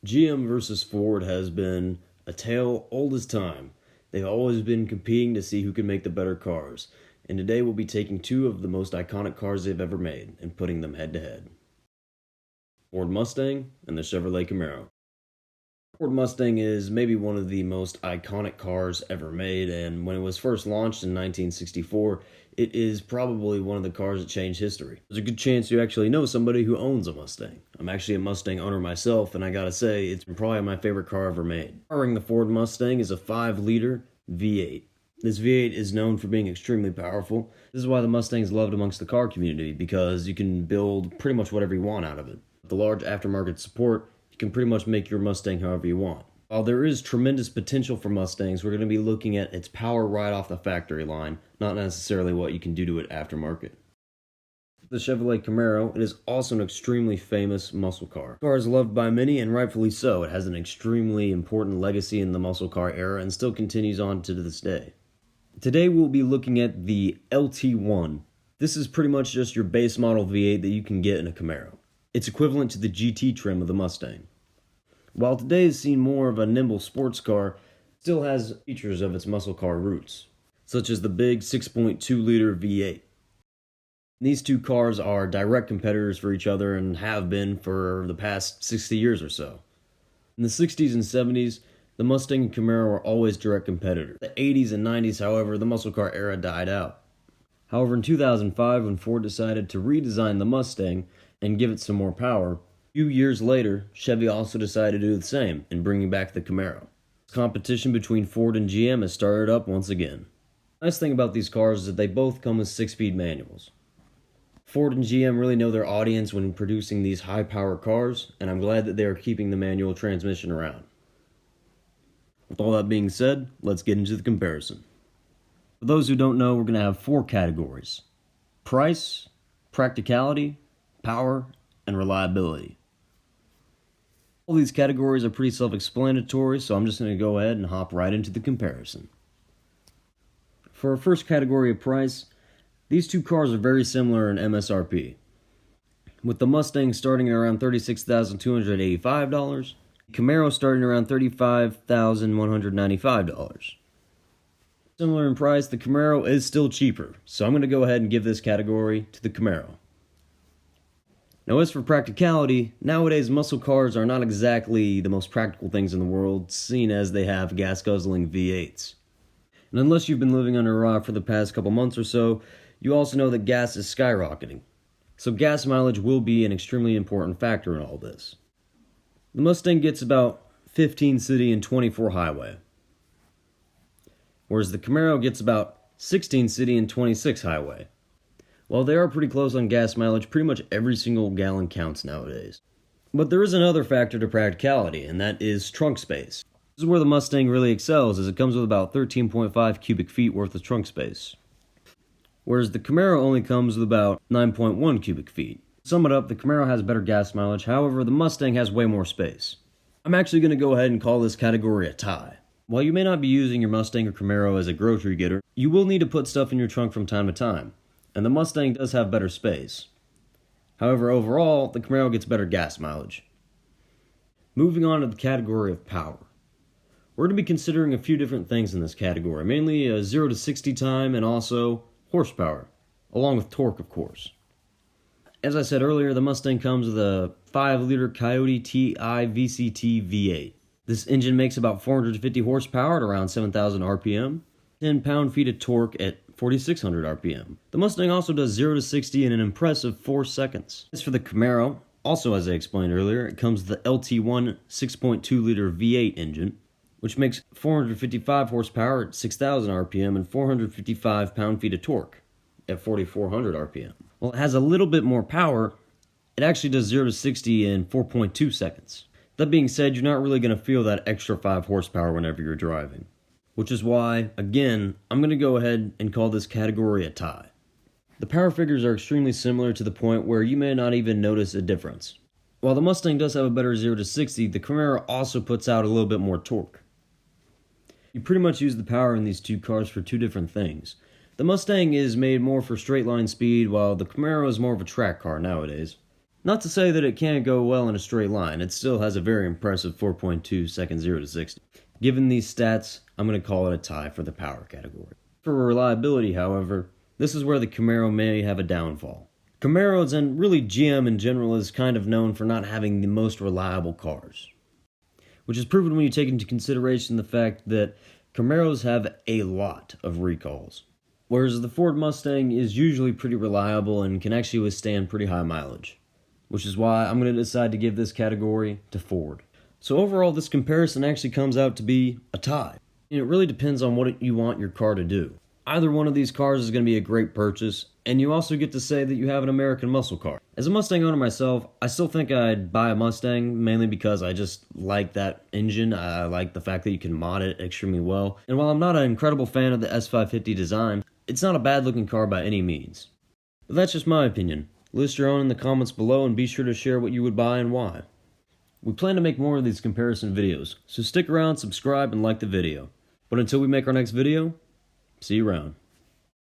GM versus Ford has been a tale old as time. They've always been competing to see who can make the better cars, and today we'll be taking two of the most iconic cars they've ever made and putting them head to head. Ford Mustang and the Chevrolet Camaro. Ford Mustang is maybe one of the most iconic cars ever made, and when it was first launched in 1964, it is probably one of the cars that changed history. There's a good chance you actually know somebody who owns a Mustang. I'm actually a Mustang owner myself, and I gotta say, it's probably my favorite car ever made. Powering the Ford Mustang is a 5-liter V8. This V8 is known for being extremely powerful. This is why the Mustang is loved amongst the car community, because you can build pretty much whatever you want out of it. With the large aftermarket support, you can pretty much make your Mustang however you want. While there is tremendous potential for Mustangs, we're going to be looking at its power right off the factory line, not necessarily what you can do to it aftermarket. The Chevrolet Camaro, it is also an extremely famous muscle car. The car is loved by many, and rightfully so. It has an extremely important legacy in the muscle car era and still continues on to this day. Today we'll be looking at the LT1. This is pretty much just your base model V8 that you can get in a Camaro. It's equivalent to the GT trim of the Mustang. While today is seen more of a nimble sports car, it still has features of its muscle car roots, such as the big 6.2-liter V8. These two cars are direct competitors for each other and have been for the past 60 years or so. In the 60s and 70s, the Mustang and Camaro were always direct competitors. In the 80s and 90s, however, the muscle car era died out. However, in 2005, when Ford decided to redesign the Mustang and give it some more power, a few years later, Chevy also decided to do the same in bringing back the Camaro. This competition between Ford and GM has started up once again. The nice thing about these cars is that they both come with 6-speed manuals. Ford and GM really know their audience when producing these high-power cars, and I'm glad that they are keeping the manual transmission around. With all that being said, let's get into the comparison. For those who don't know, we're going to have 4 categories: price, practicality, power, and reliability. All these categories are pretty self-explanatory, so I'm just going to go ahead and hop right into the comparison. For our first category of price, these two cars are very similar in MSRP, with the Mustang starting at around $36,285, Camaro starting around $35,195. Similar in price, the Camaro is still cheaper, so I'm going to go ahead and give this category to the Camaro. Now, as for practicality, nowadays muscle cars are not exactly the most practical things in the world, seeing as they have gas-guzzling V8s. And unless you've been living under a rock for the past couple months or so, you also know that gas is skyrocketing. So gas mileage will be an extremely important factor in all this. The Mustang gets about 15 city and 24 highway, whereas the Camaro gets about 16 city and 26 highway. While they are pretty close on gas mileage, pretty much every single gallon counts nowadays. But there is another factor to practicality, and that is trunk space. This is where the Mustang really excels, as it comes with about 13.5 cubic feet worth of trunk space, whereas the Camaro only comes with about 9.1 cubic feet. To sum it up, the Camaro has better gas mileage, however, the Mustang has way more space. I'm actually going to go ahead and call this category a tie. While you may not be using your Mustang or Camaro as a grocery getter, you will need to put stuff in your trunk from time to time, and the Mustang does have better space. However, overall, the Camaro gets better gas mileage. Moving on to the category of power. We're going to be considering a few different things in this category, mainly a 0 to 60 time and also horsepower, along with torque, of course. As I said earlier, the Mustang comes with a 5-liter Coyote TI VCT V8. This engine makes about 450 horsepower at around 7,000 RPM, 10 pound-feet of torque at 4,600 RPM. The Mustang also does 0 to 60 in an impressive 4 seconds. As for the Camaro, also as I explained earlier, it comes with the LT1 6.2-liter V8 engine, which makes 455 horsepower at 6,000 RPM and 455 pound-feet of torque at 4,400 RPM. While it has a little bit more power, it actually does 0 to 60 in 4.2 seconds. That being said, you're not really going to feel that extra 5 horsepower whenever you're driving, which is why, again, I'm going to go ahead and call this category a tie. The power figures are extremely similar to the point where you may not even notice a difference. While the Mustang does have a better 0 to 60, the Camaro also puts out a little bit more torque. You pretty much use the power in these two cars for two different things. The Mustang is made more for straight line speed, while the Camaro is more of a track car nowadays. Not to say that it can't go well in a straight line, it still has a very impressive 4.2 seconds 0 to 60. Given these stats, I'm going to call it a tie for the power category. For reliability, however, this is where the Camaro may have a downfall. Camaros, and really GM in general, is kind of known for not having the most reliable cars, which is proven when you take into consideration the fact that Camaros have a lot of recalls, whereas the Ford Mustang is usually pretty reliable and can actually withstand pretty high mileage, which is why I'm going to decide to give this category to Ford. So overall, this comparison actually comes out to be a tie. And it really depends on what you want your car to do. Either one of these cars is going to be a great purchase, and you also get to say that you have an American muscle car. As a Mustang owner myself, I still think I'd buy a Mustang, mainly because I just like that engine. I like the fact that you can mod it extremely well. And while I'm not an incredible fan of the S550 design, it's not a bad looking car by any means. But that's just my opinion. List your own in the comments below and be sure to share what you would buy and why. We plan to make more of these comparison videos, so stick around, subscribe, and like the video. But until we make our next video, see you around.